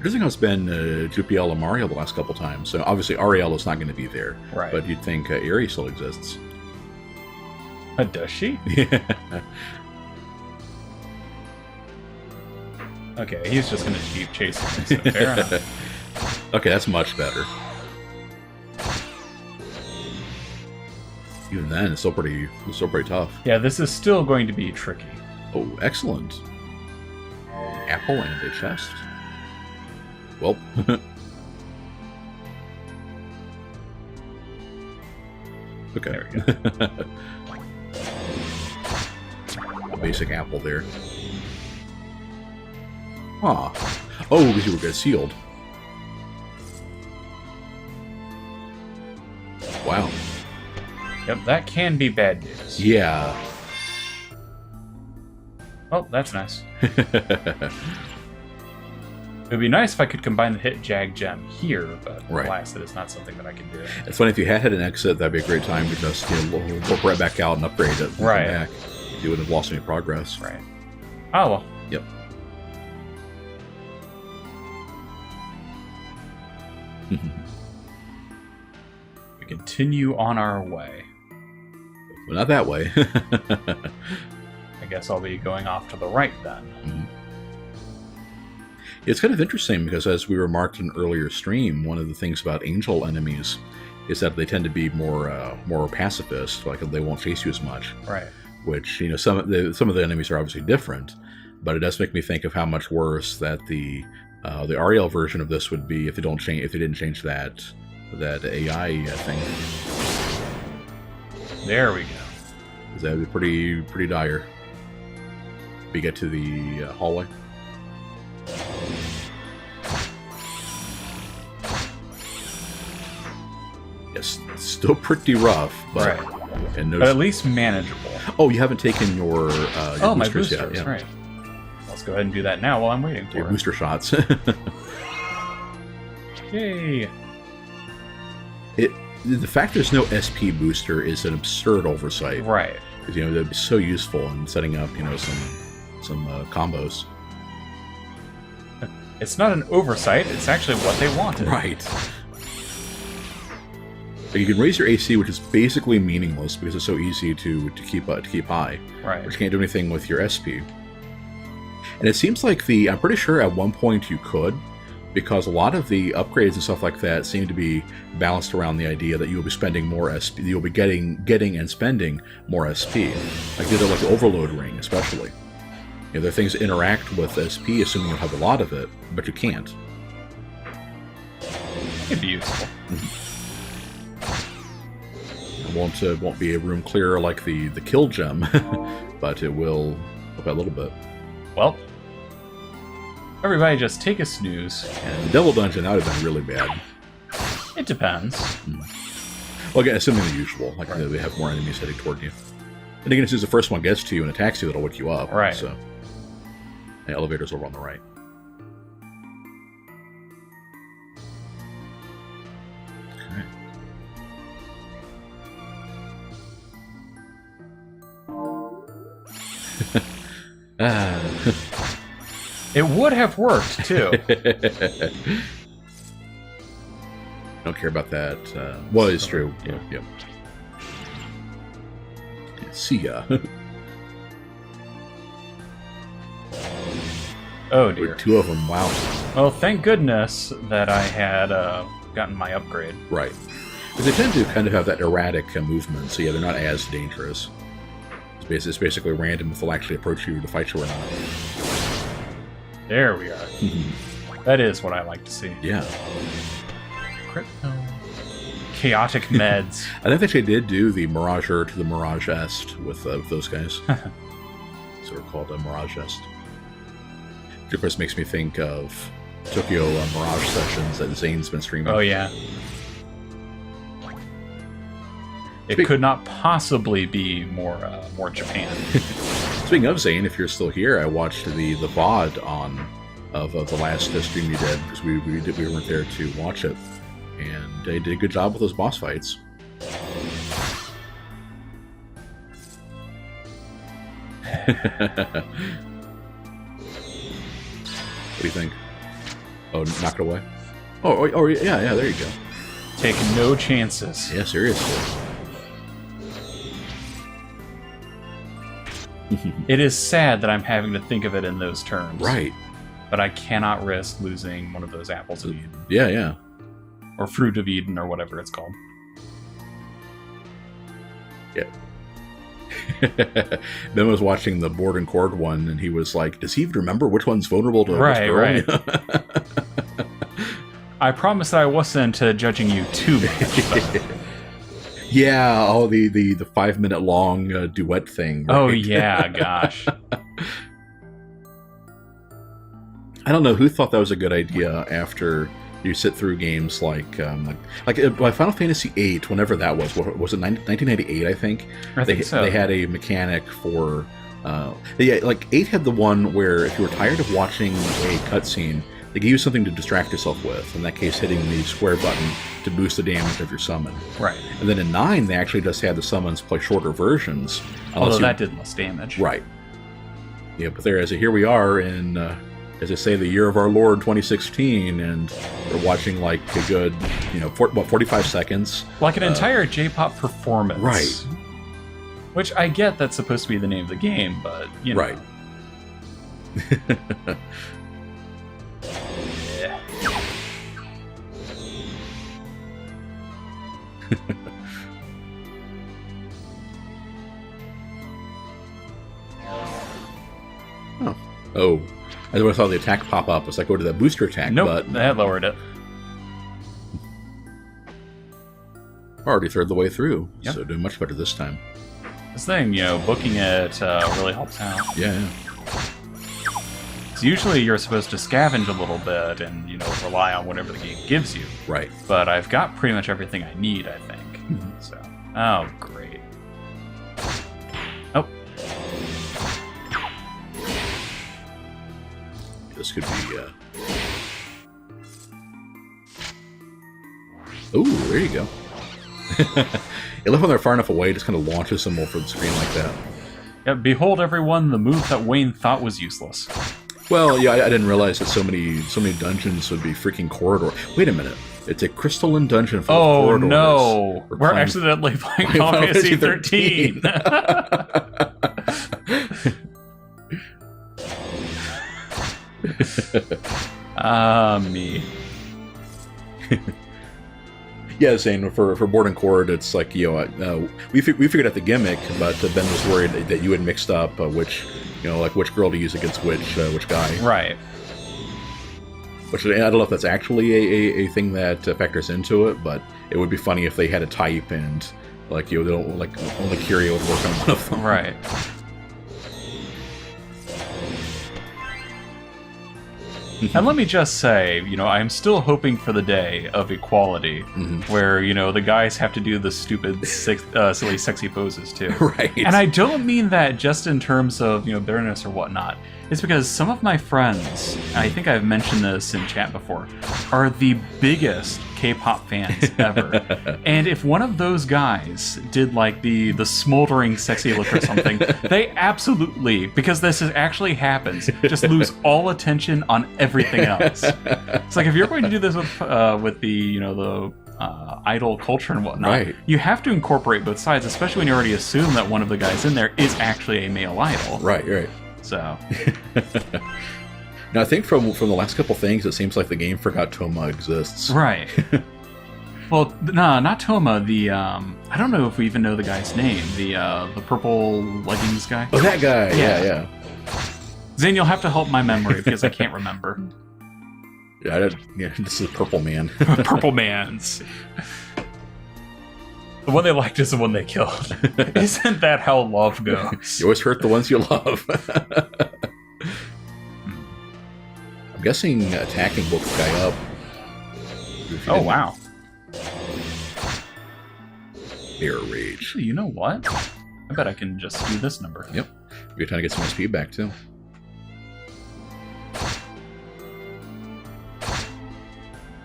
Just think how it's been Jupiel and Mario the last couple times. So obviously Ariel is not going to be there. Right. But you'd think Aerie still exists. Does she? Yeah. Okay, he's just going to keep chasing me, so fair enough. Okay, that's much better. Even then, it's still pretty tough. Yeah, this is still going to be tricky. Oh, excellent. Apple and a chest. Well. Okay. There we go. A basic apple there. Ah. Oh, because you were good sealed. Wow. Yep, that can be bad news. Yeah. Oh, that's nice. It would be nice if I could combine the hit Jag gem here, but Right. alas, it is not something that I can do. It's funny, if you had an exit, that'd be a great time to just look right back out and upgrade it. And Right. Come back. You wouldn't have lost any progress. Right. Oh, well. Yep. We continue on our way. Well, not that way. I guess I'll be going off to the right then. Mhm. It's kind of interesting because, as we remarked in an earlier stream, one of the things about angel enemies is that they tend to be more pacifist, like they won't chase you as much. Right. Which, some of the enemies are obviously different, but it does make me think of how much worse that the Ariel version of this would be if they didn't change that AI thing. There we go. 'Cause that would be pretty dire. We get to the hallway. Yes, still pretty rough, but Right. and But at least manageable. oh, you haven't taken your My boosters boosters, yet. Yeah. right. Let's go ahead and do that now while I'm waiting for Your it. booster shots. Yay! The fact there's no SP booster is an absurd oversight. Right. Because that'd be so useful in setting up some combos. It's not an oversight, it's actually what they wanted. Right. But you can raise your AC, which is basically meaningless because it's so easy to keep high. Right. But you can't do anything with your SP. And it seems like I'm pretty sure at one point you could, because a lot of the upgrades and stuff like that seem to be balanced around the idea that you'll be spending more SP, you'll be getting and spending more SP. Like the overload ring, especially. There are things that interact with SP, assuming you have a lot of it, but you can't. It'd be useful. It won't be a room clear like the kill gem, but it will help out a little bit. Well, everybody just take a snooze. And the Devil Dungeon, that would have been really bad. It depends. Well, again, assuming the usual, like they have more enemies heading toward you. And again, as soon as the first one gets to you and attacks you, that'll wake you up. Right. So, the elevator's over on the right. Okay. It would have worked, too. Don't care about that. Well, it's true. Yeah. Yep. Yeah, see ya. Oh, dear. Two of them, wow. Well, thank goodness that I had gotten my upgrade. Right. But they tend to kind of have that erratic movement, so yeah, they're not as dangerous. It's basically random if they'll actually approach you to fight you or not. There we are. That is what I like to see. Yeah. Crypto. Chaotic meds. I think they actually did do the Mirager to the Mirage Est with those guys. So they're called a Mirage Est. Which, of course, makes me think of Tokyo Mirage sessions that Zane's been streaming. Oh, yeah. It could not possibly be more Japan. Speaking of Zane, if you're still here, I watched the VOD of the last stream you did, because we weren't there to watch it. And they did a good job with those boss fights. What do you think? Oh, knock it away. Oh, yeah, there you go. Take no chances. Yeah, seriously. It is sad that I'm having to think of it in those terms. Right. But I cannot risk losing one of those apples of Eden. Yeah. Or fruit of Eden, or whatever it's called. Yeah. Ben was watching the board and cord one, and he was like, does he even remember which one's vulnerable to which girl? Right. I promise that I wasn't judging you too much. But... Yeah, the 5-minute long duet thing. Right? Oh, yeah, gosh. I don't know who thought that was a good idea after you sit through games like Final Fantasy VIII, whenever that was. What was it, 1998, I think? I think so. They had a mechanic for... like 8 had the one where if you were tired of watching a cutscene, they gave you something to distract yourself with. In that case, hitting the square button to boost the damage of your summon. Right. And then in 9, they actually just had the summons play shorter versions. Although that did less damage. Right. Yeah, but here we are in, as I say, the year of our Lord 2016, and we're watching like a good, 45 seconds. Like an entire J-pop performance. Right. Which I get that's supposed to be the name of the game, but, Right. Oh. I saw the attack pop up. It's like, go to that booster attack button. That lowered it. Already third the way through, yep. So doing much better this time. This thing, booking it really helps out. Yeah. So usually you're supposed to scavenge a little bit and, rely on whatever the game gives you. Right. But I've got pretty much everything I need, I think. Mm-hmm. So, oh, great. Oh. This could be, Ooh, there you go. It left when they're far enough away, it just kind of launches them over the screen like that. Yeah, behold, everyone, the move that Wayne thought was useless. Well, yeah, I didn't realize that so many dungeons would be freaking corridor. Wait a minute. It's a crystalline dungeon full of corridors. Oh, no. We're accidentally playing Final Fantasy 13. Me. Yeah, saying for board and cord, it's like, we figured out the gimmick, but Ben was worried that you had mixed up which girl to use against which guy. Right. Which I don't know if that's actually a thing that factors into it, but it would be funny if they had a type and they don't only Kyria would work on one of them. Right. And let me just say, I'm still hoping for the day of equality, where, the guys have to do the stupid, silly, sexy poses, too. Right. And I don't mean that just in terms of, bitterness or whatnot. It's because some of my friends, and I think I've mentioned this in chat before, are the biggest K-pop fans ever. And if one of those guys did the smoldering sexy look or something, they absolutely, because this actually happens, just lose all attention on everything else. It's like if you're going to do this with the idol culture and whatnot, right. You have to incorporate both sides, especially when you already assume that one of the guys in there is actually a male idol. Right. So. Now, I think from the last couple things, it seems like the game forgot Toma exists. Right. Well, no, not Toma. The I don't know if we even know the guy's name. The purple leggings guy. Oh, that guy. Yeah. Zane, you'll have to help my memory because I can't remember. Yeah, this is Purple Man. Purple Man's. The one they liked is the one they killed. Isn't that how love goes? You always hurt the ones you love. I'm guessing attacking woke the guy up. Oh, wow. Air Rage. You know what? I bet I can just do this number. Yep. You're trying to get some XP back, too.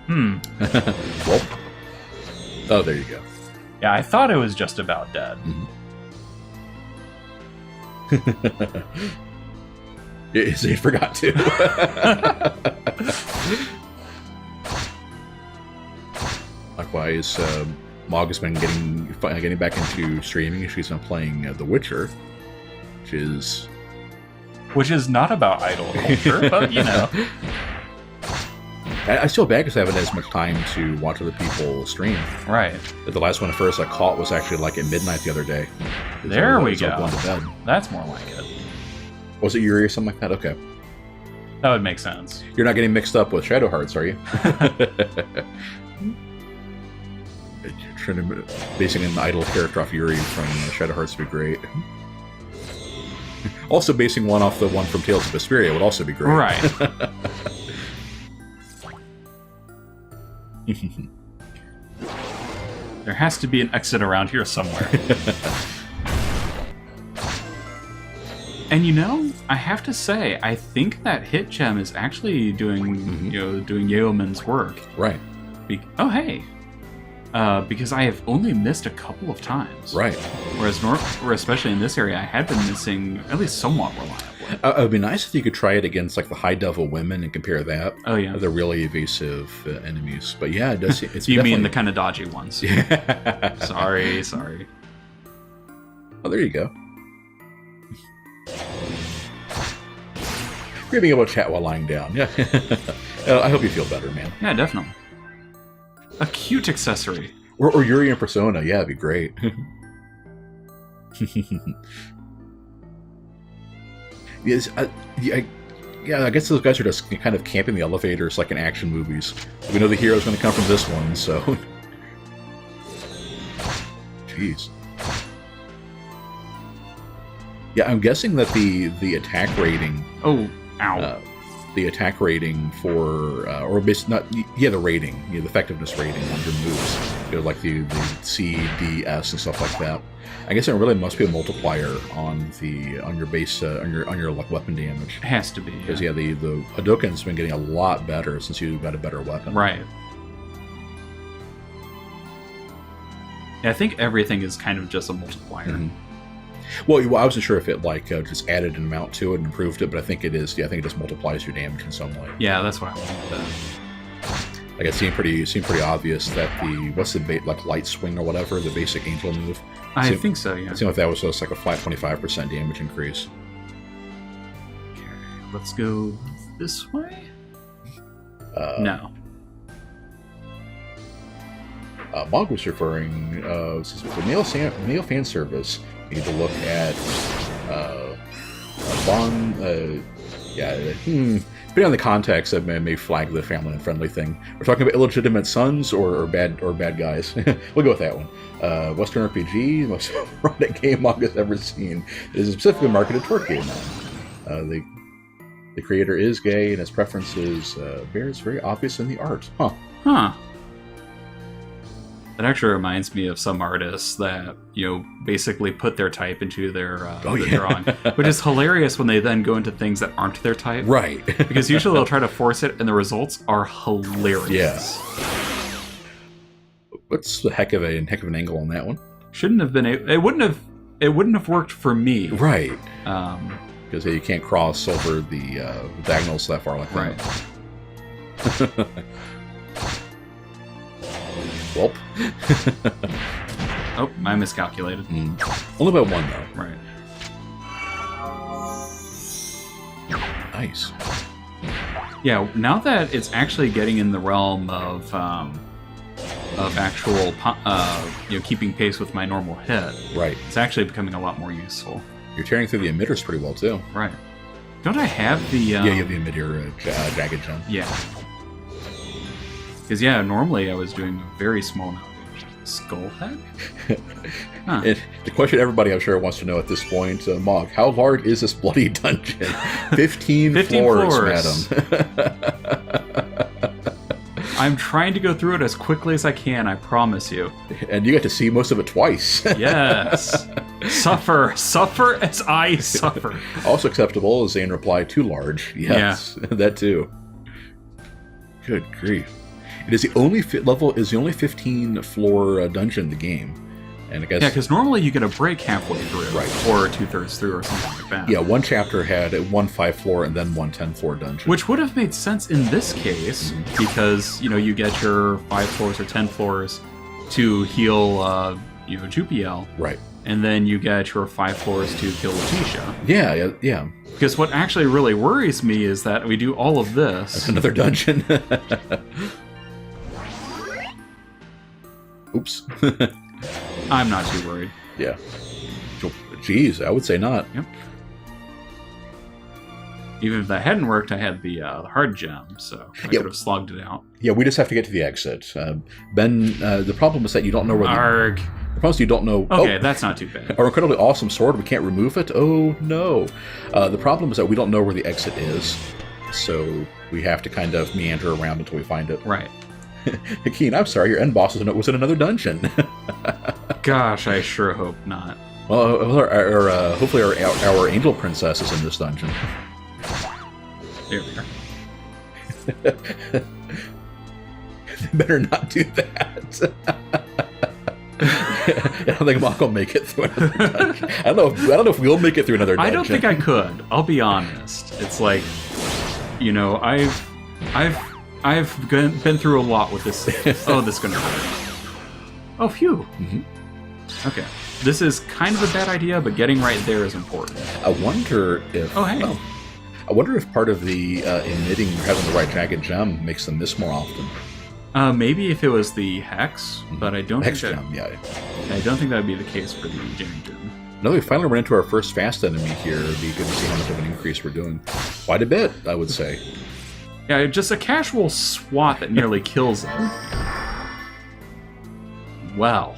Well. Oh, there you go. Yeah, I thought it was just about dead. He forgot to. Likewise, Mog has been getting back into streaming. She's been playing The Witcher, which is not about idol culture, but you know. I feel bad because I haven't had as much time to watch other people stream. Right. The last one first I caught was actually like at midnight the other day. There we go. Going to bed. That's more like it. Was it Yuri or something like that? Okay. That would make sense. You're not getting mixed up with Shadow Hearts, are you? Basing an idol character off Yuri from Shadow Hearts would be great. Also, basing one off the one from Tales of Vesperia would also be great. Right. There has to be an exit around here somewhere. And you know, I have to say, I think that Hit Gem is actually doing, doing yeoman's work. Right. Oh, hey. Because I have only missed a couple of times. Right. Whereas, especially in this area, I had been missing at least somewhat reliably. It would be nice if you could try it against like the High Devil Women and compare that. Oh yeah, the really evasive enemies. But yeah, it does. It's you mean the kind of dodgy ones? Yeah. sorry. Oh, there you go. Great being able to chat while lying down. Yeah. I hope you feel better, man. Yeah, definitely. A cute accessory. Or Yuri in Persona. Yeah, it'd be great. Yes, I guess those guys are just kind of camping the elevators like in action movies. We know the hero's going to come from this one, so... Jeez. Yeah, I'm guessing that the attack rating... Oh, ow. The attack rating for... the rating. The effectiveness rating on your moves. Like the C, D, S, and stuff like that. I guess there really must be a multiplier on your base on your like weapon damage. It has to be because the Hadouken's been getting a lot better since you got a better weapon. Right. Yeah, I think everything is kind of just a multiplier. Mm-hmm. Well, I wasn't sure if it like just added an amount to it and improved it, but I think it is. Yeah, I think it just multiplies your damage in some way. Yeah, that's what I wanted with that. Like it seemed pretty obvious that like light swing or whatever, the basic angel move. I think so, yeah. It seemed like that was just like a flat 25% damage increase. Okay, let's go this way? No. Mog was referring, for male fan service, you need to look at depending on the context, that may flag the family and friendly thing. We're talking about illegitimate sons or bad guys. We'll go with that one. Western RPG, the most erotic game Mog has ever seen. It is specifically marketed toward gay men. The creator is gay, and his preferences bears very obvious in the art. Huh. That actually reminds me of some artists that, basically put their type into their drawing. Which is hilarious when they then go into things that aren't their type. Right. Because usually they'll try to force it, and the results are hilarious. Yeah. What's the heck of an angle on that one? Shouldn't have been... It wouldn't have worked for me. Right. Because you can't cross over the diagonals that far like that. Right. Welp. Oh, I miscalculated. Only by one, though. Right. Nice. Yeah, now that it's actually getting in the realm of actual, keeping pace with my normal hit. Right. It's actually becoming a lot more useful. You're tearing through the emitters pretty well, too. Right. Don't I have the... yeah, you have the emitter jagged gem. Yeah. Because, normally I was doing a very small amount of skull head. Huh. And the question everybody, I'm sure, wants to know at this point, Mog, how large is this bloody dungeon? 15 floors, madam. I'm trying to go through it as quickly as I can, I promise you. And you get to see most of it twice. Yes. Suffer as I suffer. Also acceptable is Zane reply, too large. Yes, that too. Good grief. It is the only 15 floor dungeon in the game. And I guess Yeah, because normally you get a break halfway through, Right. or 2/3 through, or something like that. yeah, one chapter had one 5-floor and then one 10-floor dungeon. Which would have made sense in this case, because you get your 5 floors or 10 floors to heal, Jupiel, right. and then you get your 5 floors to kill Letitia. Yeah. Because what actually really worries me is that we do all of this. That's another dungeon. Oops. I'm not too worried. Yeah. Jeez, I would say not. Yep. Even if that hadn't worked, I had the hard gem, so I could have slogged it out. Yeah, we just have to get to the exit. Ben, the problem is that you don't know where Arg. the problem is you don't know... Okay, that's not too bad. Our incredibly awesome sword, we can't remove it? Oh, no. The problem is that we don't know where the exit is, so we have to kind of meander around until we find it. Right. Keen, I'm sorry, your end boss was in another dungeon. Gosh, I sure hope not. Well, hopefully our angel princess is in this dungeon. There we are. They better not do that. I don't think Mach will make it through another dungeon. I don't know if we'll make it through another dungeon. I don't think I could. I'll be honest. It's like, I've been through a lot with this. Oh, this is gonna hurt. Oh, phew. Mm-hmm. Okay. This is kind of a bad idea, but getting right there is important. I wonder if... Oh, hey. I wonder if part of the emitting or having the right jagged gem makes them miss more often. Maybe if it was the hex, but I don't Hex think gem, yeah. I don't think that would be the case for the jamming gem. Now that we finally run into our first fast enemy here, it'd be good to see how much of an increase we're doing. Quite a bit, I would say. Yeah, just a casual swat that nearly kills him. Well.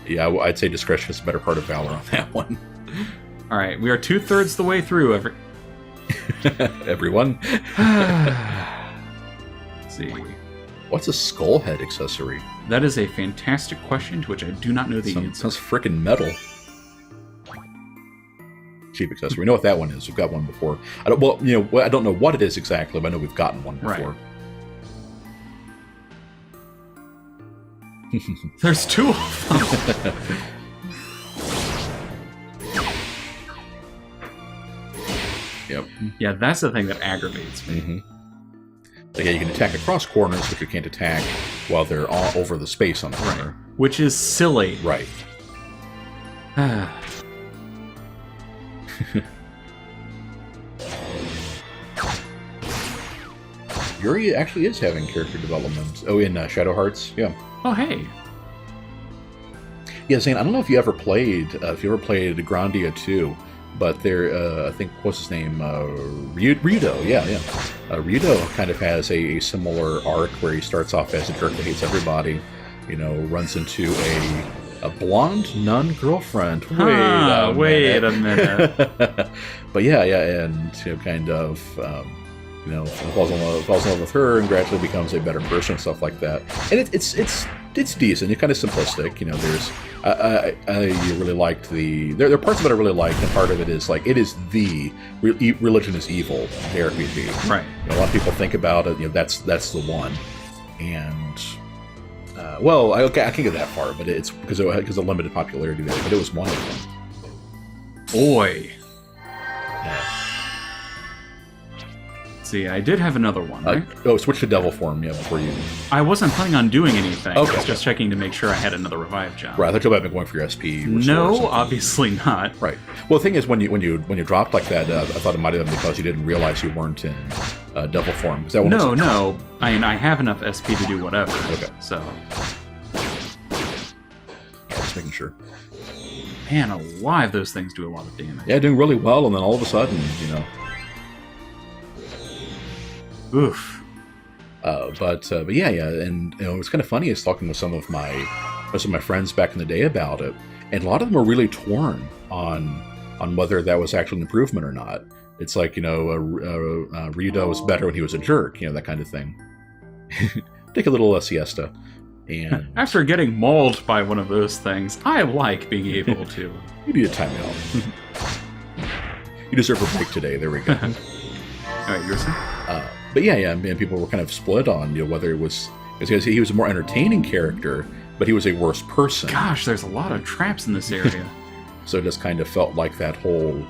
Yeah, I'd say discretion is the better part of valor on that one. All right, we are 2/3 the way through. Everyone. Let's see. What's a skull head accessory? That is a fantastic question to which I do not know the answer. Sounds frickin' metal. Cheap accessory. We know what that one is. We've got one before. I don't know what it is exactly, but I know we've gotten one before. Right. There's 2 of them. Yep. Yeah, that's the thing that aggravates me. Mm-hmm. So yeah, you can attack across corners, but you can't attack while they're all over the space on the corner. Right. Which is silly. Right. Yuri actually is having character development. Oh, in Shadow Hearts? Yeah. Oh, hey. Yeah, Zane, I don't know if you ever played Grandia 2, but there, I think, what's his name? Ryudo, yeah. Ryudo kind of has a similar arc where he starts off as a jerk that hates everybody, runs into a blonde nun girlfriend. Wait a minute. But yeah, and kind of, falls in love with her and gradually becomes a better person and stuff like that. And it's decent. It's kind of simplistic. There's I really liked there are parts of it I really liked, and part of it is like it is the religion is evil JRPG. Right. A lot of people think about it. That's the one, and I can't get that far, but it's because of limited popularity there. But it was one of them. Boy. Yeah. See, I did have another one, right? Switch to devil form, before you... I wasn't planning on doing anything. Okay. I was just checking to make sure I had another revive job. Right, I thought you might have been going for your SP. No, obviously not. Right. Well, the thing is, when you dropped like that, I thought it might have been because you didn't realize you weren't in devil form. No. I mean, I have enough SP to do whatever. Okay. So... Just making sure. Man alive, those things do a lot of damage. Yeah, doing really well, and then all of a sudden, Oof. But yeah, and it's kind of funny is talking with some of my friends back in the day about it, and a lot of them are really torn on whether that was actually an improvement or not. It's like Ryudo was better when he was a jerk, that kind of thing. Take a little siesta, and after getting mauled by one of those things, I like being able to. You need a timeout. You deserve a break today. There we go. All right, you're saying? But yeah, and people were kind of split on whether it was because he was a more entertaining character but he was a worse person. Gosh, there's a lot of traps in this area. So it just kind of felt like that whole,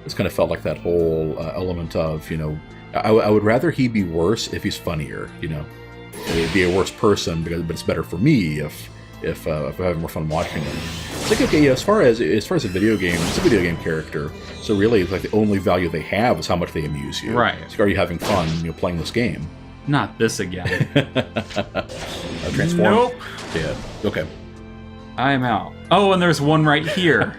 it's kind of felt like that whole element of, I would rather he be worse if he's funnier, He'd be a worse person, but it's better for me if I have more fun watching him. It's like, okay, as far as a video game, it's a video game character, so really, it's like the only value they have is how much they amuse you. Right. So are you having fun, playing this game? Not this again. Transform. Nope. Yeah. Okay. I'm out. Oh, and there's one right here.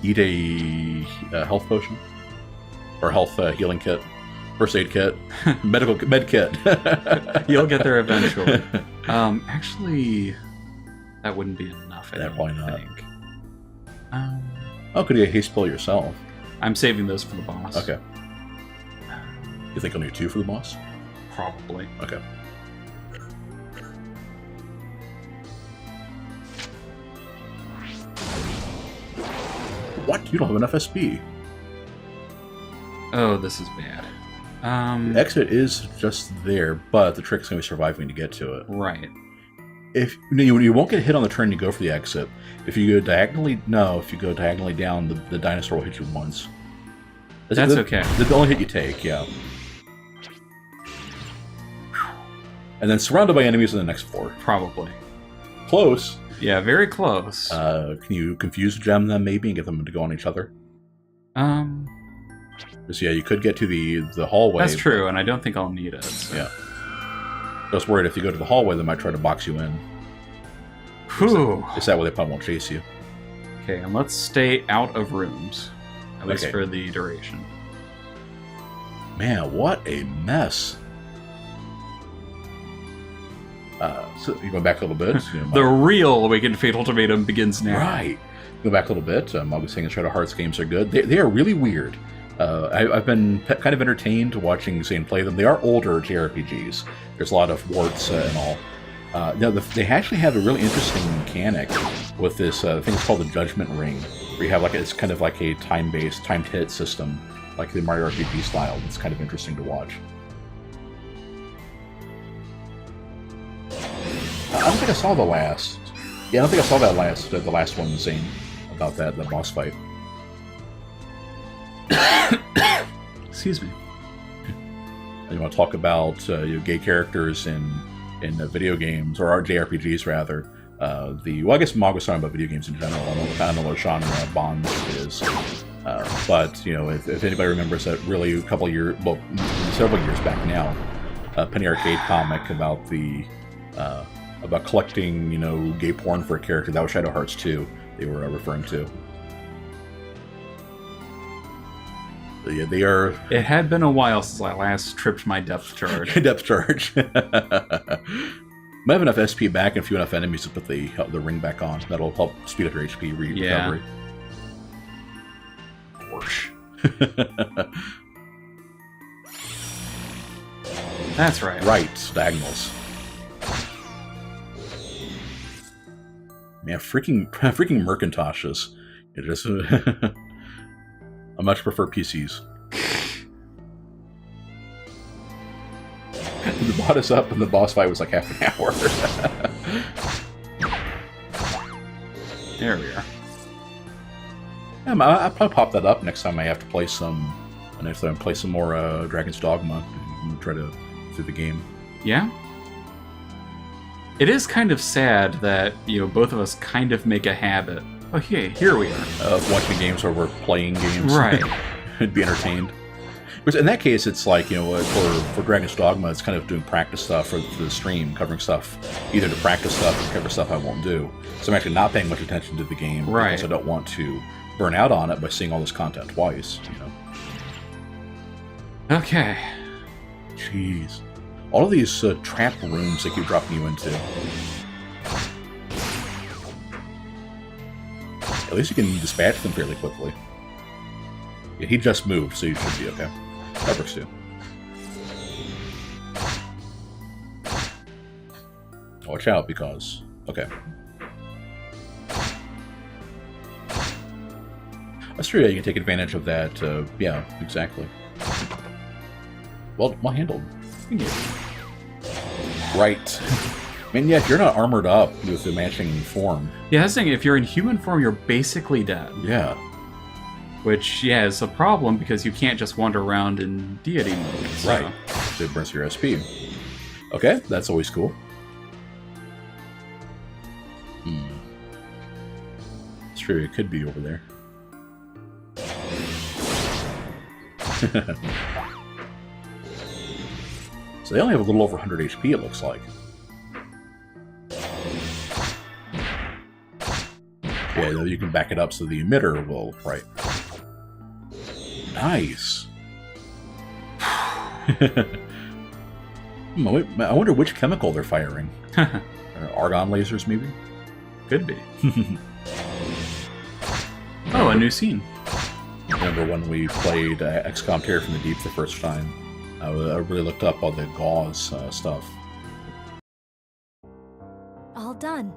Eat a health potion or health healing kit, first aid kit, med kit. You'll get there eventually. Actually, that wouldn't be enough. I Probably not. think. Could you haste pull yourself? I'm saving those for the boss. Okay. You think you'll need 2 for the boss? Probably. Okay. What? You don't have enough SP. Oh, this is bad. The exit is just there, but the trick's going to be surviving to get to it. Right. If you won't get hit on the turn you go for the exit. If you go diagonally down, the dinosaur will hit you once. That's okay. The only hit you take, yeah. And then surrounded by enemies in the next floor. Probably. Close. Yeah, very close. Can you confuse gem them maybe and get them to go on each other? Because you could get to the hallway. That's true, and I don't think I'll need it. So. Yeah. Just worried if you go to the hallway, they might try to box you in. Whew. Is that way they probably won't chase you? Okay, and let's stay out of rooms. At least Okay. for the duration. Man, what a mess. So you go back a little bit. The real Awakened Fate Ultimatum begins now. Right. Go back a little bit. August and Shadow Hearts games are good. They are really weird. I've been kind of entertained watching Zane play them. They are older JRPGs. There's a lot of warts and all. They actually have a really interesting mechanic with this thing that's called the Judgment Ring, where you have it's kind of like a time-based, timed hit system, like the Mario RPG style. It's kind of interesting to watch. I don't think I saw the last. Yeah, I don't think I saw that the last one, Zane, about that boss fight. Excuse me. You want to talk about gay characters in video games, or JRPGs rather. I guess Mog was talking about video games in general. I don't know what Sean Bonds is. But, if anybody remembers that really several years back now, Penny Arcade comic about collecting, gay porn for a character, that was Shadow Hearts 2 they were referring to. But yeah, they are... It had been a while since I last tripped my depth charge. Depth charge. Might have enough SP back and a few enough enemies to put the ring back on. That'll help speed up your HP recovery. Whoosh. That's right. Right, diagonals. Man, freaking Mercantoshes. It just... I much prefer PCs. The bot is up and the boss fight was like half an hour. There we are. I'll probably pop that up next time I have to play some more Dragon's Dogma and try to through the game. Yeah? It is kind of sad that, both of us kind of make a habit. Okay, here we are. Of watching games where we're playing games. Right. And be entertained. Because in that case, it's like, for Dragon's Dogma, it's kind of doing practice stuff for the stream, covering stuff, either to practice stuff or cover stuff I won't do. So I'm actually not paying much attention to the game right. because I don't want to burn out on it by seeing all this content twice, Okay. Jeez. All of these trap rooms they keep dropping you into. At least you can dispatch them fairly quickly. Yeah, he just moved, so you should be okay. That works too. Watch out, because... Okay. That's true, yeah, you can take advantage of that. Yeah, exactly. Well handled. Thank you. Right. I mean, yeah, if you're not armored up with the matching form. Yeah, that's the thing. If you're in human form, you're basically dead. Yeah. Which, yeah, is a problem because you can't just wander around in deity mode. So. Right. So it burns your SP. Okay, that's always cool. It's true, it could be over there. So they only have a little over 100 HP, it looks like. Yeah, you can back it up so the emitter will... Right. Nice. I wonder which chemical they're firing. Argon lasers, maybe? Could be. Oh, a new scene. Remember when we played XCOM Terror from the Deep the first time? I really looked up all the gauze stuff. All done.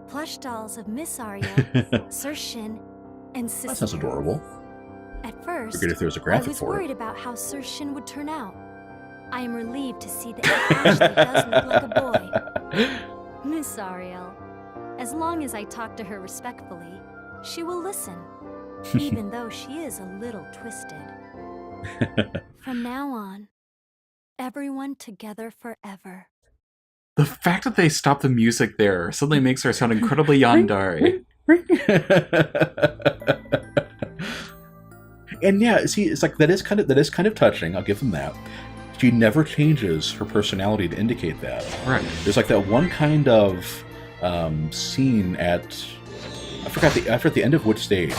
Plush dolls of Miss Aria, Sir Shin, and Sister. That sounds adorable. At first, Figured if there was a I graphic was for worried it. about how Sir Shin would turn out. I am relieved to see that he actually does look like a boy. Miss Ariel, as long as I talk to her respectfully, she will listen, even though she is a little twisted. From now on, everyone together forever. The fact that they stopped the music there suddenly makes her sound incredibly yandere. And yeah, see, it's like that is kind of touching. I'll give them that. She never changes her personality to indicate that. Right. There's like that one kind of scene at I forgot the end of which stage,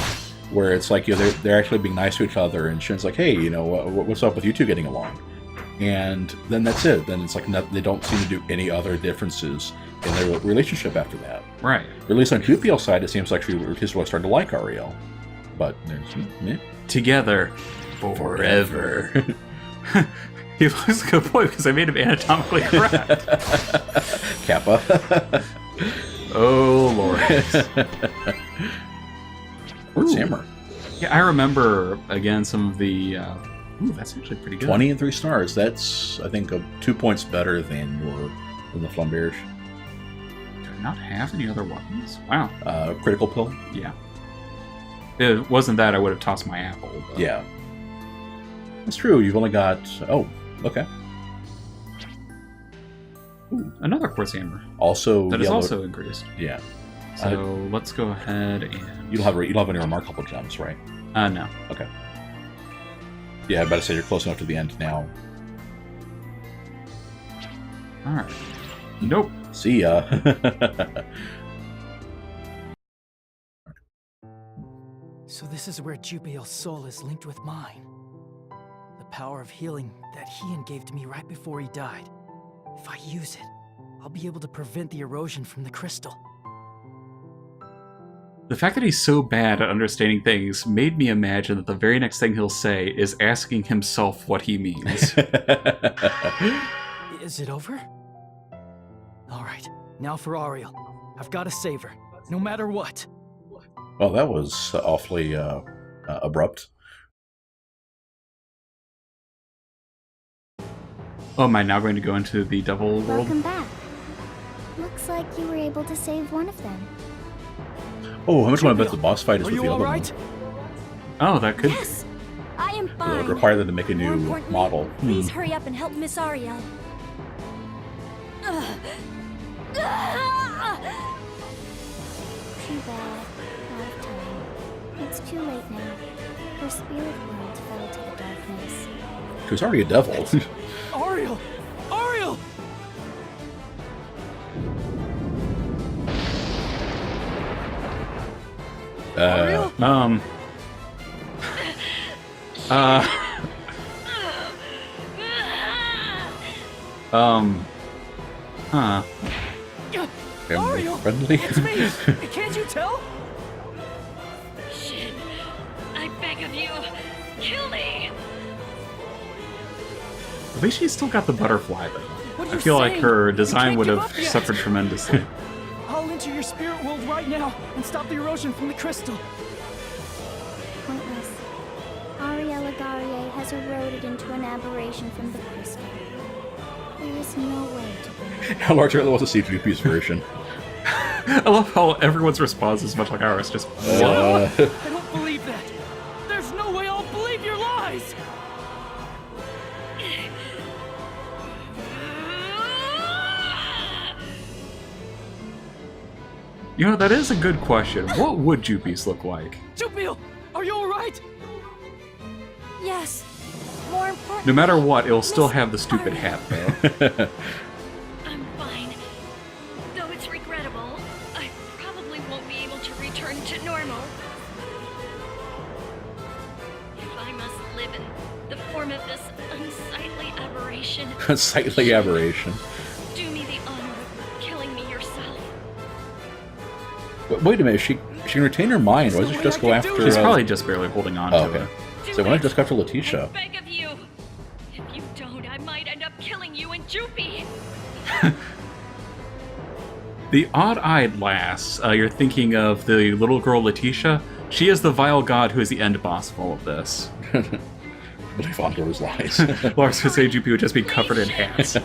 where it's like, you know, they're actually being nice to each other, and Shin's like, hey, you know, what's up with you two getting along? And then that's it. Then it's like they don't seem to do any other differences in their relationship after that. Right. Or at least on Jupiel's side, it seems like she's really starting to like Ariel. But there's together forever. He looks like a boy because I made him anatomically correct. Kappa. Oh Lord. Where's Hammer? Yeah, I remember again some of the. Ooh, that's actually pretty good. 20 and 3 stars. That's, I think, 2 points better than the Flamberge. Do I not have any other weapons? Wow. Critical pill. Yeah. If it wasn't that, I would have tossed my apple. But... Yeah. That's true. You've only got... Oh, okay. Ooh, another quartz hammer. Also that is yellow... also increased. Yeah. So let's go ahead and... You don't have any remarkable gems, right? No. Okay. Yeah, I better say you're close enough to the end now. Alright. Nope. See ya. So this is where Jubiel's soul is linked with mine. The power of healing that Heian gave to me right before he died. If I use it, I'll be able to prevent the erosion from the crystal. The fact that he's so bad at understanding things made me imagine that the very next thing he'll say is asking himself what he means. Is it over? Alright, now for Ariel. I've got to save her, no matter what. Well, that was awfully abrupt. Oh, am I now going to go into the devil world? Welcome back. Looks like you were able to save one of them. Oh, how much want to bet the boss fight is Are with you the other alright? Oh, that could... Yes, I am one? fine. It would require them to make a More new importantly, model. Please hurry up and help Miss Ariel. Too bad. Out of time. It's too late now. Her spirit world fell to the darkness. She was already a devil. Ariel! Ariel! Ariel? Huh. Family friendly. It's me! Can't you tell? Shin, I beg of you, kill me! At least she's still got the butterfly, though. What are I you feel like saying? her You design can't would give have up yet. suffered tremendously. I'll enter your spirit world right now and stop the erosion from the crystal. Pointless. Ariel Agarie has eroded into an aberration from the crystal. There is no way to bring How large really wants to see Droopy's version. I love how everyone's response is much like ours. Just I don't believe that! There's no way I'll believe your lies! you know, that is a good question. What would Jupies look like? Jupiel, are you alright? Yes. More important. No matter what, it'll still have the stupid hat, though. I'm fine. Though it's regrettable, I probably won't be able to return to normal. If I must live in the form of this unsightly aberration, Sightly aberration. do me the honor of killing me yourself. But wait a minute, she can retain her mind. Why doesn't she just go after... She's probably just barely holding on Oh, to okay. it. So why not just go after Letitia? I beg of you. If you don't, I might end up killing you and Jupy. The odd-eyed lass, you're thinking of the little girl Letitia. She is the vile god who is the end boss of all of this. But I fond those lies. Well, I was going to say Jupy would just be covered in hats.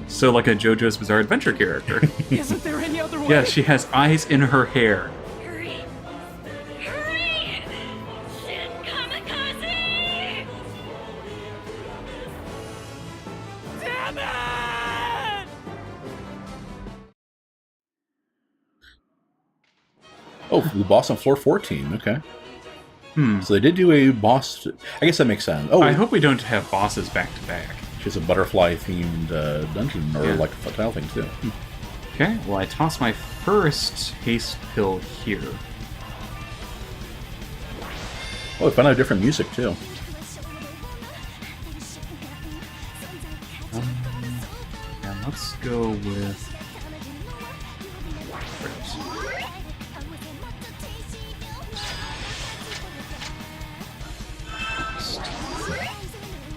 So like a JoJo's Bizarre Adventure character. Isn't there any other way? Yeah, she has eyes in her hair. Hurry! Hurry! Shin Kamikaze! Damn it! Oh, the boss on floor 14. Okay. Hmm. So they did do a boss... I guess that makes sense. Oh, I hope we don't have bosses back to back. she's a butterfly-themed dungeon, or Yeah. like a tile thing, too. Okay, well I toss my first haste pill here. Oh, we found out different music, too. And let's go with...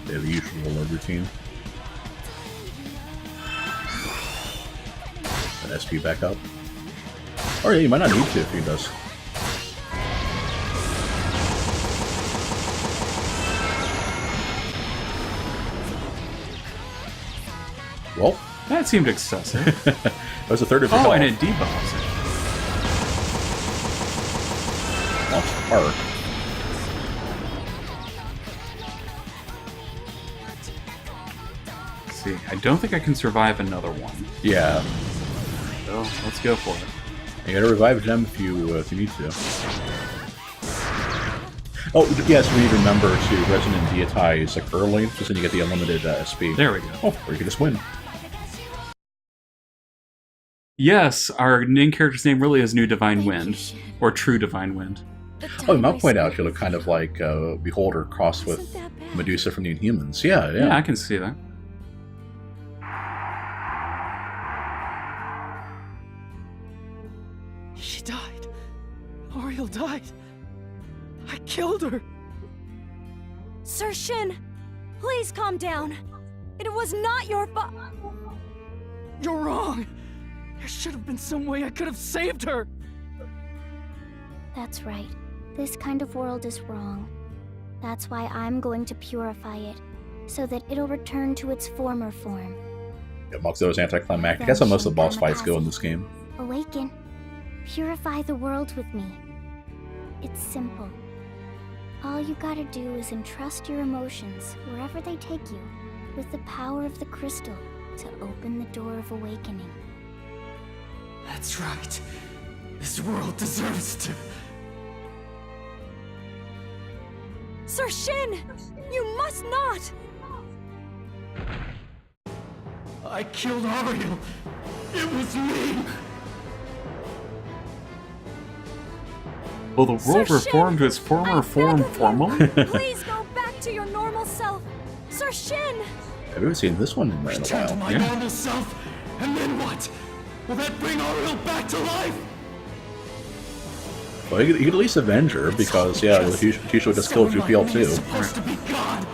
They have the usual routine. And SP back up. Oh yeah, you might not need to if he does. Well, That seemed excessive. that was a third of your Oh, health. and it debuffs it. That's arc. Let's see, I don't think I can survive another one. Yeah. So let's go for it. You gotta revive gem if you need to. Oh, yes, we need to remember to resonant deitize like early, just so you get the unlimited SP. There we go. Oh, or you can just win. Yes, our main character's name really is New Divine Wind. Or True Divine Wind. Oh, you might point out you look kind of like Beholder crossed with Medusa from the Inhumans. Yeah, Yeah, yeah. I can see that. She died. Ariel died. I killed her. Sir Shin, please calm down. It was not your fault. You're wrong. There should have been some way I could have saved her. That's right. This kind of world is wrong. That's why I'm going to purify it, so that it'll return to its former form. Amongst those anticlimactic, that's how most of the boss fights go in this game. Awaken. Purify the world with me. It's simple. All you gotta do is entrust your emotions, wherever they take you, with the power of the crystal to open the door of awakening. That's right. This world deserves to. Sir Shin, you must not. I killed Ariel. It was me. Will the Sir world Shin, reform to its former I form beg of you, formally? Please go back to your normal self. Sir Shin! Have you ever seen this one in a Return to while? my Yeah. normal self, and then what? Will that bring Ariel back to life? Well, you could at least avenge her, because, yeah, Letitia would just kill Someone like Jupiel me too. is supposed to be God.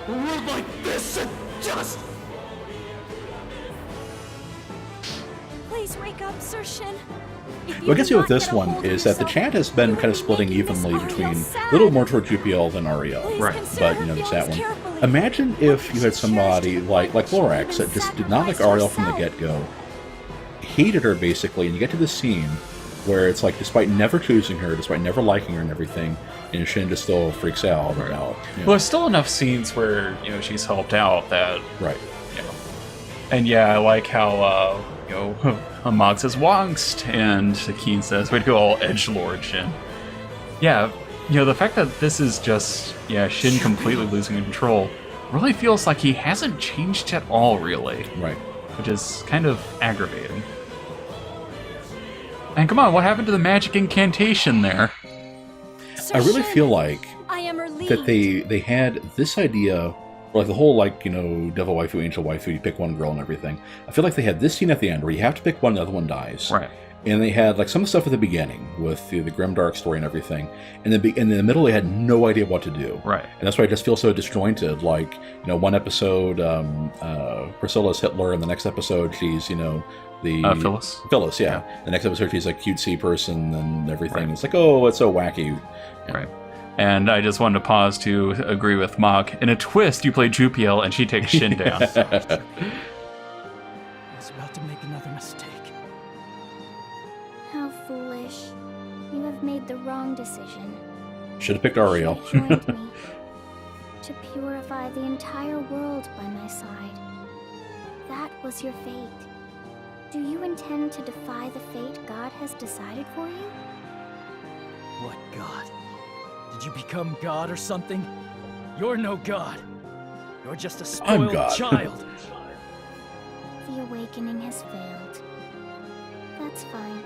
A world like this should just. Please wake up, Sir Shin. If What gets do you with not this get a one hold of is that the yourself, chat has been you kind of will be splitting making Miss evenly Ariel between sad. a little more toward Jupiel than Ariel. Please Right, consider but, her you know, there's that feelings one. carefully. Imagine if you had somebody like Lorax that just did not like Ariel from the get-go, hated her basically, and you get to this scene where it's like, despite never choosing her, despite never liking her and everything, and Shin just still freaks out about. Well, there's still enough scenes where she's helped out that right. And yeah, I like how Mog says "wongst" and Keen says "Way to go, all edgelord Shin." Yeah, the fact that this is just Shin completely losing control really feels like he hasn't changed at all, really. Right. Which is kind of aggravating. And come on, what happened to the magic incantation there? I really feel like I am relieved. that they had this idea, like the whole devil waifu, angel waifu, you pick one girl and everything. I feel like they had this scene at the end where you have to pick one, the other one dies. Right. And they had like some of the stuff at the beginning with the grimdark story and everything. And then in the middle, they had no idea what to do. Right. And that's why I just feel so disjointed. Like, one episode, Priscilla's Hitler, and the next episode, she's, Phyllis. Phyllis, yeah. The next episode, she's a cutesy person and everything. Right. It's like, oh, it's so wacky. Yeah. Right. And I just wanted to pause to agree with Mog. In a twist, you play Jupiel and she takes Shin down. I was about to make another mistake. How foolish. You have made the wrong decision. Should have picked Ariel. You joined me to purify the entire world by my side. That was your fate. Do you intend to defy the fate God has decided for you? What God? Did you become God or something? You're no God. You're just a spoiled child. The awakening has failed. That's fine.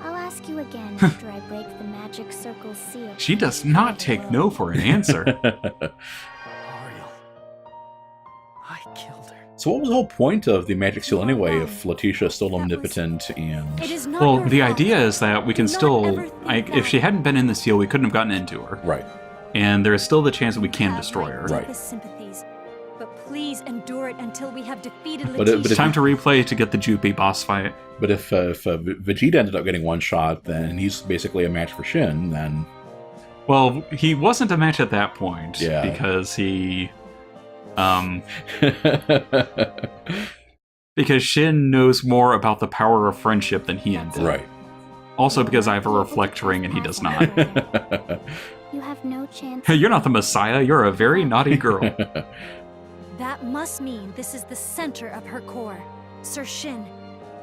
I'll ask you again after I break the magic circle's seal. She does not take no for an answer. Ariel. I killed her. So what was the whole point of the magic seal anyway if Letitia's still omnipotent and... It is not Well, your the fault. idea is that we can Do not still... ever think if that. she hadn't been in the seal, we couldn't have gotten into her. Right. And there is still the chance that we can Have destroy my her. Right. deepest sympathies, but please endure it until we have defeated But Letitia. It's time to replay to get the Jupi boss fight. But if Vegeta ended up getting one shot, then he's basically a match for Shin, then... Well, he wasn't a match at that point. Yeah. Because he... because Shin knows more about the power of friendship than he did. Right. Also because I have a reflect ring and he does not. You have no chance. Hey, you're not the Messiah, you're a very naughty girl. That must mean this is the center of her core. Sir Shin,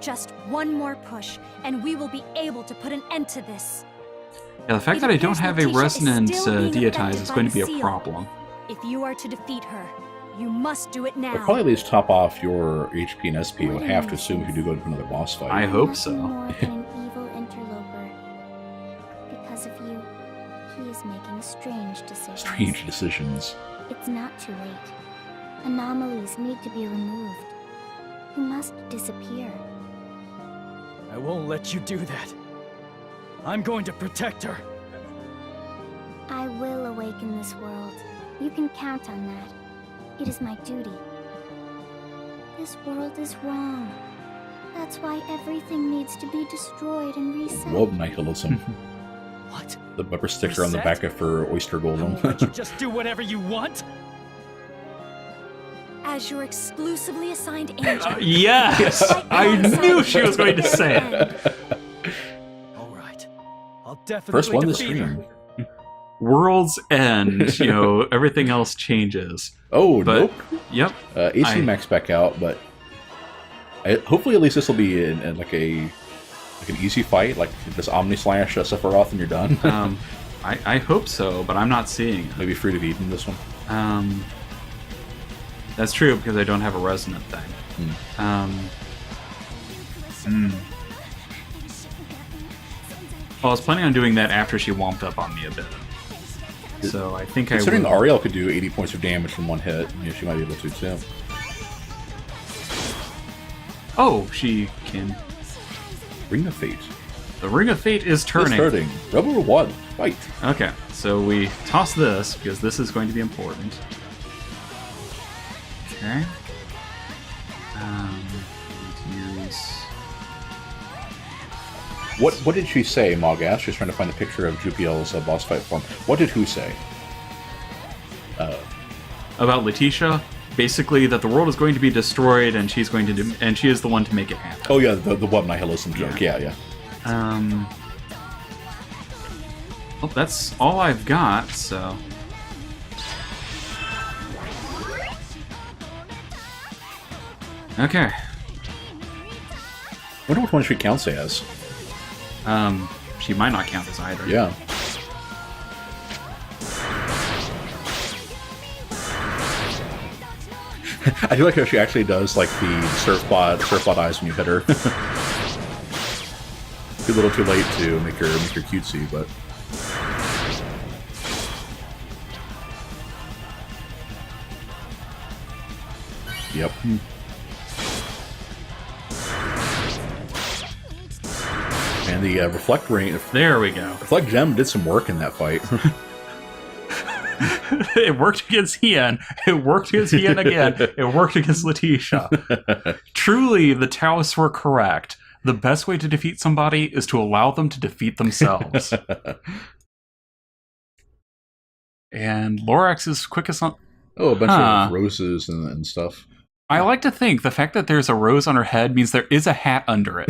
just one more push, and we will be able to put an end to this. Yeah, the fact It that I don't appears have a Letitia is resonant still being deitize affected is by going to the be a seal. problem. If you are to defeat her, you must do it now. But probably at least top off your HP and SP. I would have to assume if you do go to another boss fight. I hope Nothing so. more than an evil interloper. Because of you, he is making strange decisions. Strange decisions. It's not too late. Anomalies need to be removed. You must disappear. I won't let you do that. I'm going to protect her. I will awaken this world. You can count on that. It is my duty. This world is wrong. That's why everything needs to be destroyed and reset. Love nihilism. What? The bumper sticker on the Reset? back of her oyster I won't let you golem. just do whatever you want? As your exclusively assigned agent. Yes! I knew she was going to say it. All right. I'll definitely First one to defeat her. stream. World's End, everything else changes. Oh, But, nope. yep. AC Max back out, but hopefully at least this will be in like an easy fight, like this Omni Slash Sephiroth, and you're done. I hope so, but I'm not seeing it. Maybe Fruit of Eden this one. That's true, because I don't have a resonant thing. Well, I was planning on doing that after she womped up on me a bit. So I think I Considering will. Ariel could do 80 points of damage from one hit, she might be able to too. Oh, she can. Ring of Fate. The Ring of Fate is It's turning. turning. Rebel 1. Fight. Okay, so we toss this, because this is going to be important. Okay. Use... What did she say, Mog asked? She's trying to find a picture of Jupiel's boss fight form. What did who say? about Letitia. Basically, that the world is going to be destroyed, and she's going to and she is the one to make it happen. Oh yeah, the what nihilism joke. Yeah. Well, that's all I've got. So. Okay. Wonder which one she counts as. She might not count as either. Yeah. I do like how she actually does like the surfbot eyes when you hit her. Too little, too late to make her cutesy, but. Yep. And the reflect ring. There we go. Reflect gem did some work in that fight. It worked against Hien. It worked against Hien again. It worked against Letitia. Truly, the Taoists were correct. The best way to defeat somebody is to allow them to defeat themselves. And Lorax is quickest on... Oh, a bunch of roses and stuff. I like to think the fact that there's a rose on her head means there is a hat under it.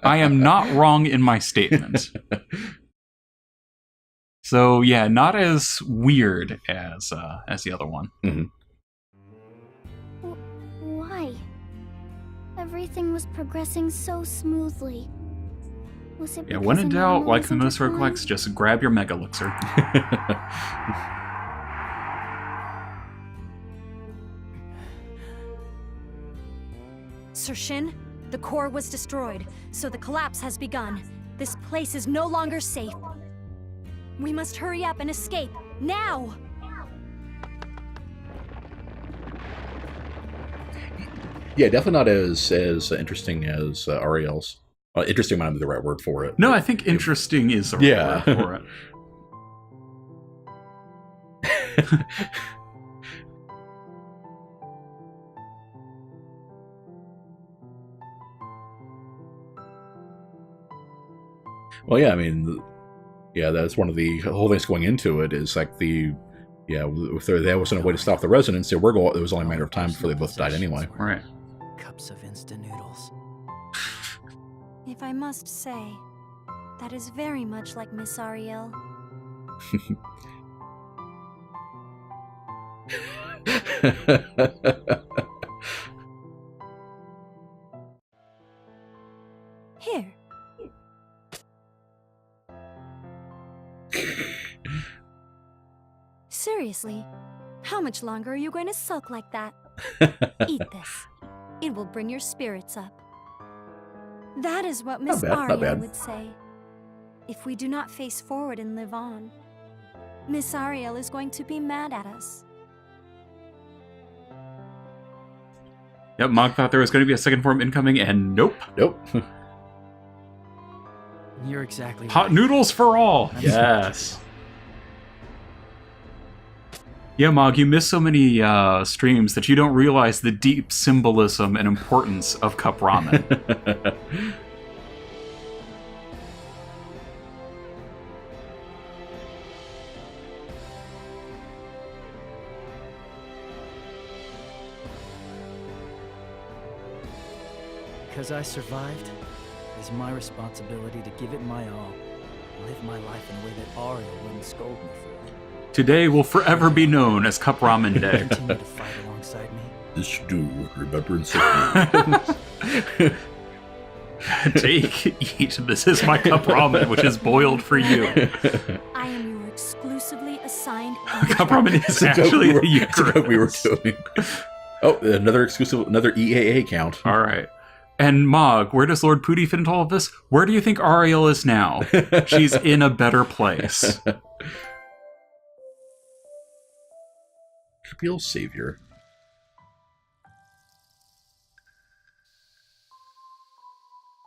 I am not wrong in my statement. So yeah, not as weird as the other one. Mm-hmm. Why? Everything was progressing so smoothly. Was it? Yeah, because when in an doubt, animal like was the most intertwined? roguelikes, just grab your Mega Elixir. Sir Shin, the core was destroyed, so the collapse has begun. This place is no longer safe. We must hurry up and escape, now! Yeah, definitely not as interesting as Ariel's. Interesting might not be the right word for it. No, I think interesting is the right word for it. Well, yeah, I mean, yeah, that's one of the whole things going into it is like if there wasn't a way to stop the resonance, it was only a matter of time before they both died anyway. Right. Cups of instant noodles. If I must say, that is very much like Miss Ariel. Here. Seriously, how much longer are you going to sulk like that? Eat this. It will bring your spirits up. That is what Miss Not Ariel bad. would say. If we do not face forward and live on, Miss Ariel is going to be mad at us. Yep, Mog thought there was going to be a second form incoming, and nope. Nope. You're exactly Hot right. noodles for all! Yes. Yeah, Mog, you miss so many streams that you don't realize the deep symbolism and importance of cup ramen. Because I survived, it is my responsibility to give it my all. Live my life in a way that Ariel wouldn't scold me for. Today will forever be known as Cup Ramen Day. Continue to fight alongside me. This do remembrance of you. Take, eat. This is my cup ramen, which is boiled for you. I am your exclusively assigned Cup ramen is It's a joke actually the it's a joke we were Eucharist. doing. Oh, another EAA count. All right. And Mog, where does Lord Pooty fit into all of this? Where do you think Ariel is now? She's in a better place. Trivial savior.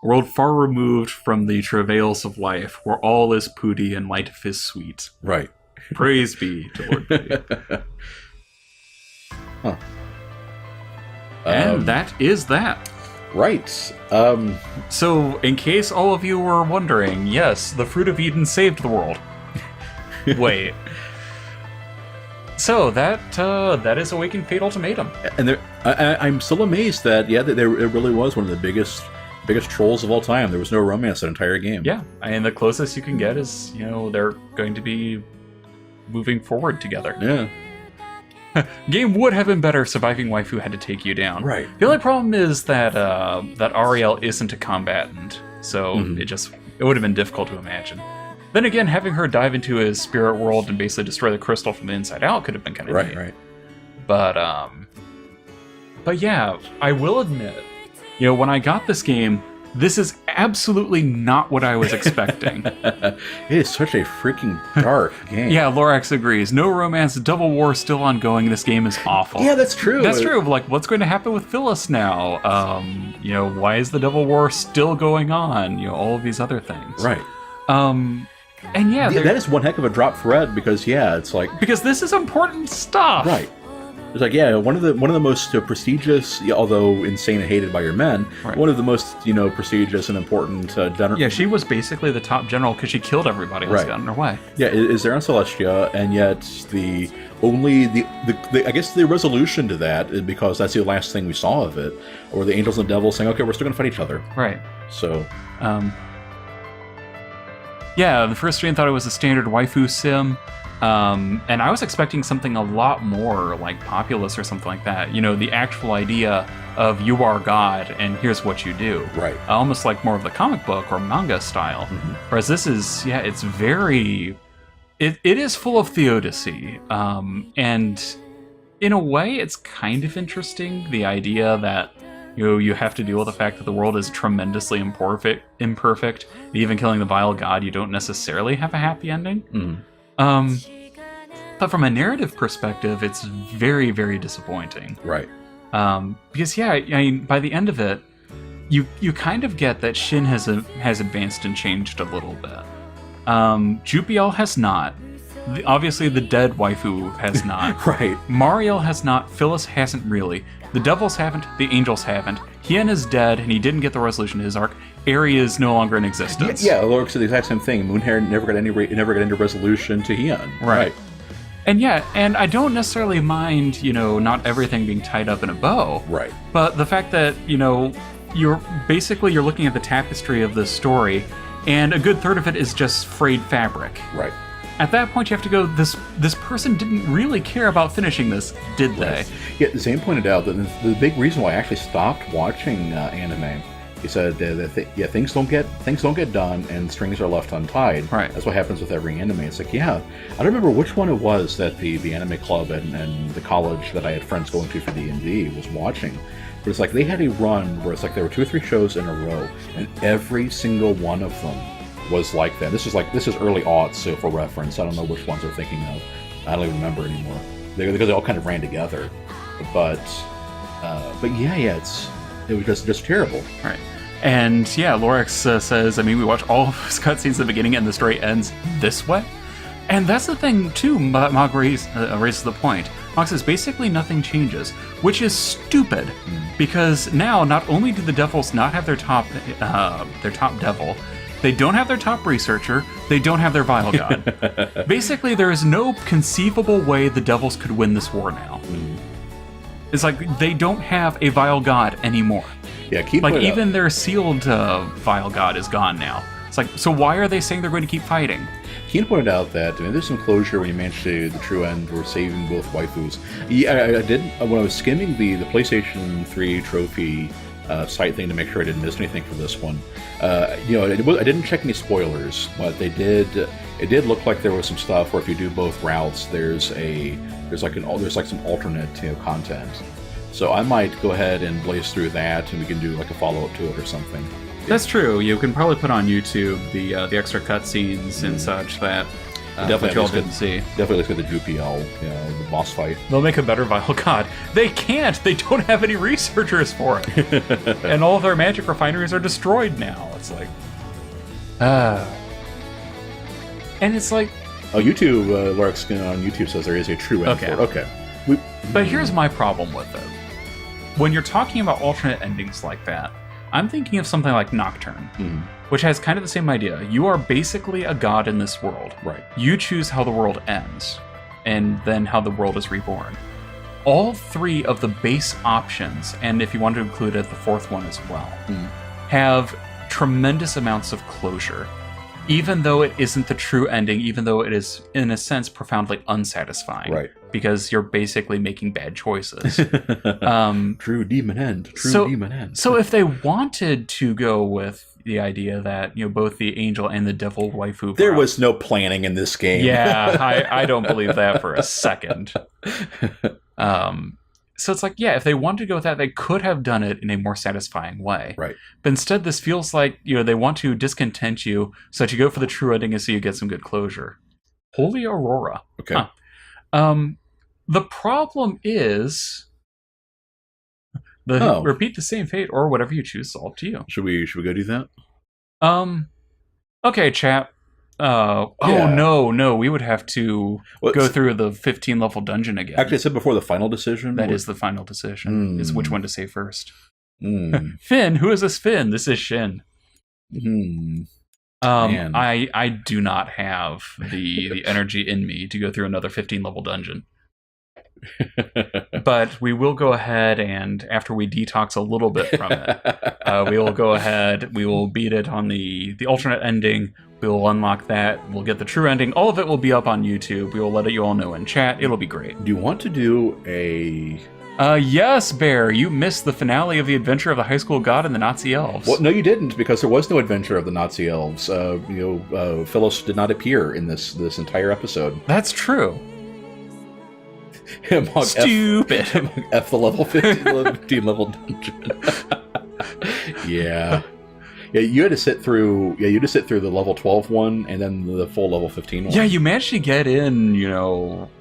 World far removed from the travails of life, where all is Pooty and life is sweet. Right. Praise be to Lord Pooty. Huh. And that is that. Right. So, in case all of you were wondering, yes, the Fruit of Eden saved the world. Wait. So that is Awakened Fate Ultimatum. And I'm still amazed that it really was one of the biggest trolls of all time. There was no romance that entire game. Yeah, and the closest you can get is, they're going to be moving forward together. Yeah. Game would have been better if Surviving Waifu had to take you down. Right. The only problem is that Ariel isn't a combatant, so it would have been difficult to imagine. Then again, having her dive into his spirit world and basically destroy the crystal from the inside out could have been kind of neat. Right. But yeah, I will admit, when I got this game, this is absolutely not what I was expecting. It is such a freaking dark game. Yeah, Lorax agrees. No romance, Double War still ongoing. This game is awful. Yeah, that's true. That's true. Like, what's going to happen with Phyllis now? Why is the Double War still going on? All of these other things. Right. And yeah, that is one heck of a drop for Ed because it's like because this is important stuff. Right. It's like one of the most prestigious, although insane and hated by your men, right. One of the most prestigious and important general. Yeah, she was basically the top general because she killed everybody else got in her way. Yeah, is there on Celestia, and yet the I guess the resolution to that is because that's the last thing we saw of it, or the angels and devils saying, okay, we're still gonna fight each other. Right. So. Yeah, the first stream thought it was a standard waifu sim, and I was expecting something a lot more like Populous or something like that. The actual idea of you are God and here's what you do. Right. Almost like more of the comic book or manga style. Mm-hmm. Whereas this is, it's very... It is full of theodicy, and in a way it's kind of interesting, the idea that you have to deal with the fact that the world is tremendously imperfect. Even killing the vile god, you don't necessarily have a happy ending. Mm. But from a narrative perspective, it's very, very disappointing. Right. Because by the end of it, you kind of get that Shin has advanced and changed a little bit. Jupiel has not. Obviously, the dead waifu has not. Right. Mariel has not. Phyllis hasn't really. The devils haven't. The angels haven't. Hien is dead, and he didn't get the resolution to his arc. Eri is no longer in existence. Yeah, Lorix said the exact same thing. Moonhair never got any resolution to Hien. Right. And and I don't necessarily mind, not everything being tied up in a bow. Right. But the fact that, you're looking at the tapestry of this story, and a good third of it is just frayed fabric. Right. At that point, you have to go, this person didn't really care about finishing this, did they? Yeah, Zane pointed out that the big reason why I actually stopped watching anime, he said that things don't get done and strings are left untied. Right. That's what happens with every anime. It's like, I don't remember which one it was that the anime club and the college that I had friends going to for D&D was watching. But it's like they had a run where it's like there were 2 or 3 shows in a row, and every single one of them was like that. This is early aughts, so for reference, I don't know which ones they're thinking of. I don't even remember anymore because they all kind of ran together. But it was just terrible. Right. And Lorax says, we watch all of his cutscenes at the beginning, and the story ends this way. And that's the thing too. Mog raises the point. Mog says basically nothing changes, which is stupid because now not only do the devils not have their top devil. They don't have their top researcher. They don't have their vile god. Basically, there is no conceivable way the devils could win this war now. It's like they don't have a vile god anymore. Yeah, even their sealed vile god is gone now. It's like, so why are they saying they're going to keep fighting? Keen pointed out that there's some closure when you manage to the true end or saving both waifus. Yeah, I did when I was skimming the PlayStation 3 trophy site thing to make sure I didn't miss anything for this one. I didn't check any spoilers, but it did look like there was some stuff where if you do both routes, there's some alternate content. So I might go ahead and blaze through that, and we can do like a follow up to it or something. That's true. You can probably put on YouTube the extra cutscenes and such that y'all didn't see. Definitely look at the Jupiel, the boss fight. They'll make a better vile god. They can't. They don't have any researchers for it, and all of their magic refineries are destroyed now. It's like, and it's like, YouTube, Lark's on YouTube says there is a true end for it. Okay. But here's my problem with it. When you're talking about alternate endings like that, I'm thinking of something like Nocturne, which has kind of the same idea. You are basically a god in this world. Right. You choose how the world ends. and then how the world is reborn. All 3 of the base options, and if you want to include the 4th one as well, have tremendous amounts of closure. Even though it isn't the true ending, even though it is, in a sense, profoundly unsatisfying. Right. Because you're basically making bad choices. True demon end. True demon end. So if they wanted to go with the idea that, both the angel and the devil waifu... There was no planning in this game. Yeah, I don't believe that for a second. So it's like, yeah, if they wanted to go with that, they could have done it in a more satisfying way. Right. But instead, this feels like, they want to discontent you so that you go for the true ending and so you get some good closure. Holy Aurora. Okay. Huh. The problem is... repeat the same fate or whatever you choose, it's all up to you. Should we go do that? Okay, chat. Yeah. Oh, no, we would have to go through the 15 level dungeon again. Actually, I said before the final decision. That is the final decision, is which one to say first. Finn, who is this Finn? This is Shin. Man. I do not have the energy in me to go through another 15 level dungeon. But we will go ahead and, after we detox a little bit from it, we will go ahead, we will beat it on the alternate ending, we will unlock that, we'll get the true ending, all of it will be up on YouTube, we will let you all know in chat, it'll be great. Do you want to do a... Yes, Bear, you missed the finale of the adventure of the high school god and the Nazi elves. Well, no, you didn't, because there was no adventure of the Nazi elves. Phyllis did not appear in this entire episode. That's true. Stupid. F the level 15 level dungeon. Yeah. Yeah, you had to sit through. Yeah, you had to sit through the level 12 one and then the full level 15 one. Yeah, you managed to get in.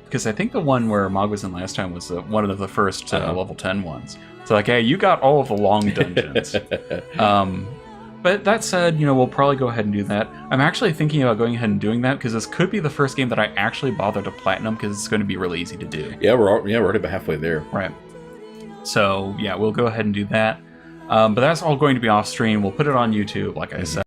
Because I think the one where Mog was in last time was one of the first level 10 ones. So hey, you got all of the long dungeons. But that said, we'll probably go ahead and do that. I'm actually thinking about going ahead and doing that because this could be the first game that I actually bother to platinum because it's going to be really easy to do. Yeah, we're already about halfway there. Right. So yeah, we'll go ahead and do that. But that's all going to be off stream. We'll put it on YouTube, like I said.